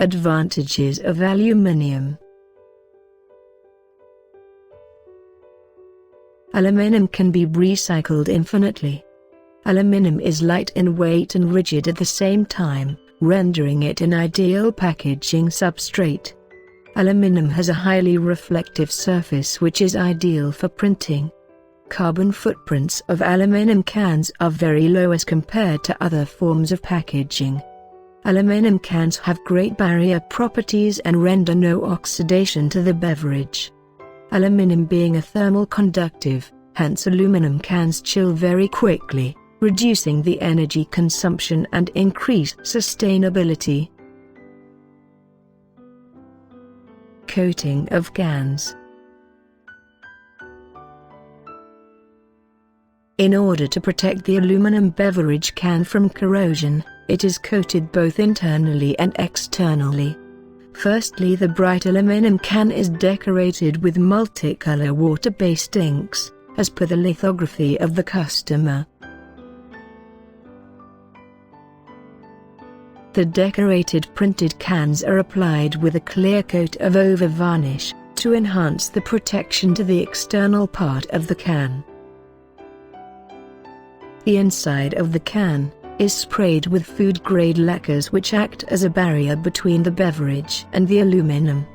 Advantages of aluminium. Aluminum can be recycled infinitely. Aluminum is light in weight and rigid at the same time, rendering it an ideal packaging substrate. Aluminum has a highly reflective surface which is ideal for printing. Carbon footprints of aluminum cans are very low as compared to other forms of packaging. Aluminum cans have great barrier properties and render no oxidation to the beverage. Aluminum being a thermal conductive, hence aluminum cans chill very quickly, reducing the energy consumption and increase sustainability. Coating of cans. In order to protect the aluminum beverage can from corrosion, it is coated both internally and externally. Firstly, the bright aluminum can is decorated with multicolor water-based inks, as per the lithography of the customer. The decorated printed cans are applied with a clear coat of over-varnish, to enhance the protection to the external part of the can. The inside of the can is sprayed with food-grade lacquers which act as a barrier between the beverage and the aluminum.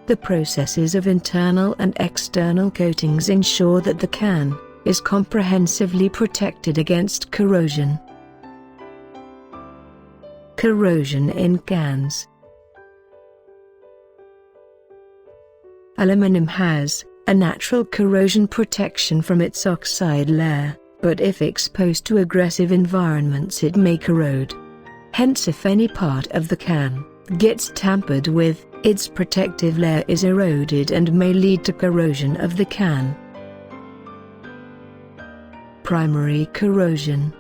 The processes of internal and external coatings ensure that the can is comprehensively protected against corrosion. Corrosion in cans. Aluminum has a natural corrosion protection from its oxide layer, but if exposed to aggressive environments it may corrode. Hence, if any part of the can gets tampered with, its protective layer is eroded and may lead to corrosion of the can. Primary corrosion.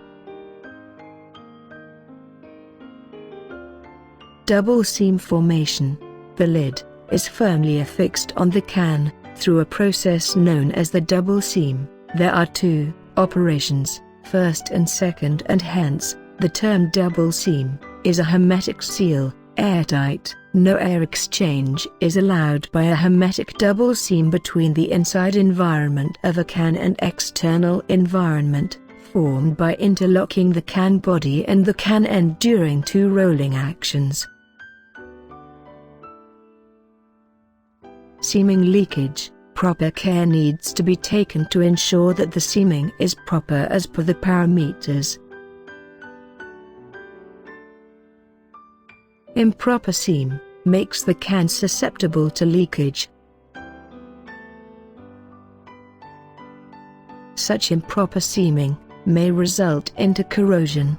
Double seam formation. The lid is firmly affixed on the can through a process known as the double seam. There are two operations, first and second, and hence, the term double seam is a hermetic seal, airtight. No air exchange is allowed by a hermetic double seam between the inside environment of a can and external environment, formed by interlocking the can body and the can end during two rolling actions. Seaming leakage. Proper care needs to be taken to ensure that the seaming is proper as per the parameters. Improper seam makes the can susceptible to leakage. Such improper seaming may result into corrosion.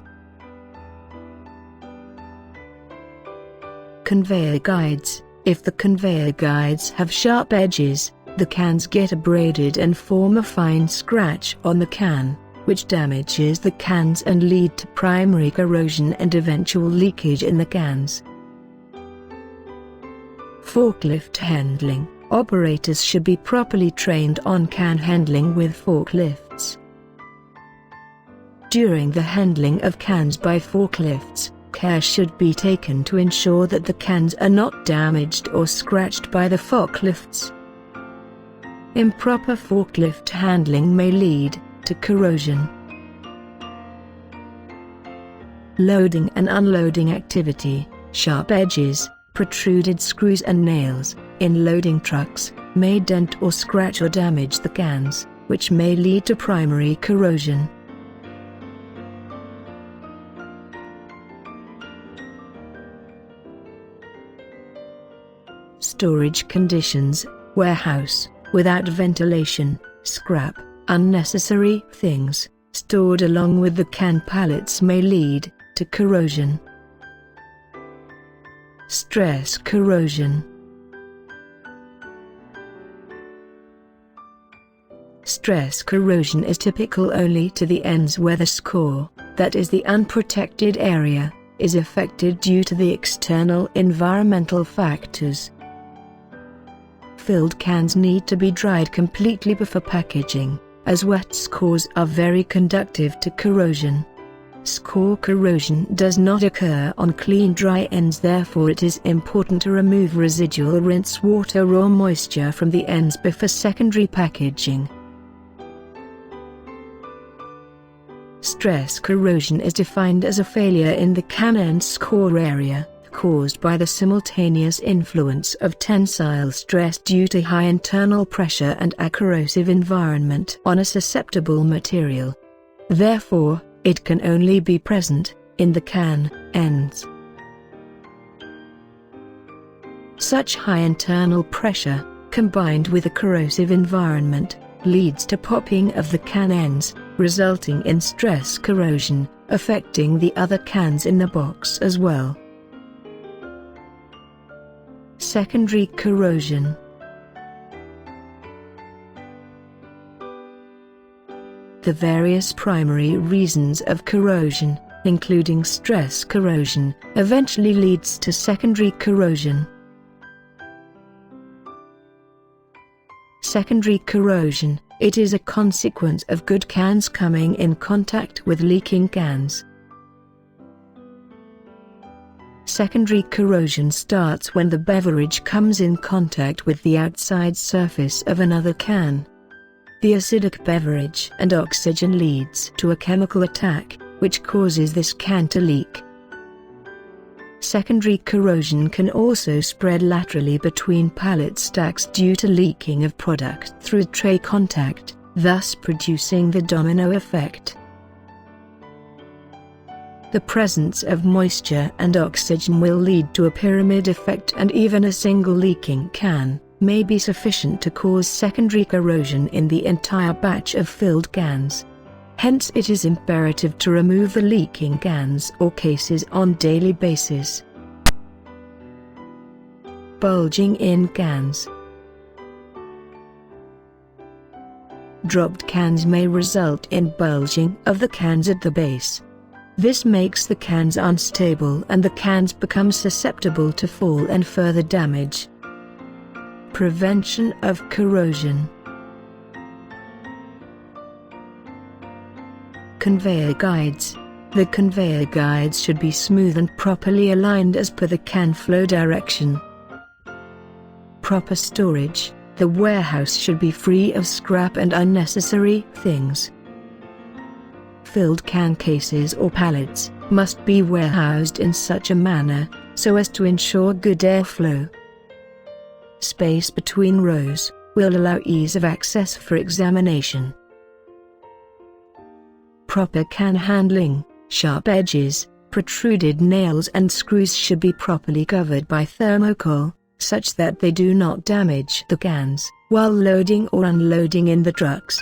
Conveyor guides. If the conveyor guides have sharp edges, the cans get abraded and form a fine scratch on the can, which damages the cans and lead to primary corrosion and eventual leakage in the cans. Forklift handling. Operators should be properly trained on can handling with forklifts. During the handling of cans by forklifts, care should be taken to ensure that the cans are not damaged or scratched by the forklifts. Improper forklift handling may lead to corrosion. Loading and unloading activity. Sharp edges, protruded screws and nails, in loading trucks, may dent or scratch or damage the cans, which may lead to primary corrosion. Storage conditions. Warehouse, without ventilation, scrap, unnecessary things, stored along with the can pallets may lead to corrosion. Stress corrosion. Stress corrosion is typical only to the ends where the score, that is the unprotected area, is affected due to the external environmental factors. Filled cans need to be dried completely before packaging, as wet scores are very conductive to corrosion. Score corrosion does not occur on clean dry ends, therefore it is important to remove residual rinse water or moisture from the ends before secondary packaging. Stress corrosion is defined as a failure in the can end score area, caused by the simultaneous influence of tensile stress due to high internal pressure and a corrosive environment on a susceptible material. Therefore, it can only be present in the can ends. Such high internal pressure, combined with a corrosive environment, leads to popping of the can ends, resulting in stress corrosion, affecting the other cans in the box as well. Secondary corrosion. The various primary reasons of corrosion, including stress corrosion, eventually leads to secondary corrosion. Secondary corrosion, it is a consequence of good cans coming in contact with leaking cans. Secondary corrosion starts when the beverage comes in contact with the outside surface of another can. The acidic beverage and oxygen leads to a chemical attack, which causes this can to leak. Secondary corrosion can also spread laterally between pallet stacks due to leaking of product through tray contact, thus producing the domino effect. The presence of moisture and oxygen will lead to a pyramid effect, and even a single leaking can may be sufficient to cause secondary corrosion in the entire batch of filled cans. Hence it is imperative to remove the leaking cans or cases on daily basis. Bulging in cans. Dropped cans may result in bulging of the cans at the base. This makes the cans unstable and the cans become susceptible to fall and further damage. Prevention of corrosion. Conveyor guides. The conveyor guides should be smooth and properly aligned as per the can flow direction. Proper storage. The warehouse should be free of scrap and unnecessary things. Filled can cases or pallets must be warehoused in such a manner so as to ensure good airflow. Space between rows will allow ease of access for examination. Proper can handling. Sharp edges, protruded nails and screws should be properly covered by thermocol, such that they do not damage the cans while loading or unloading in the trucks.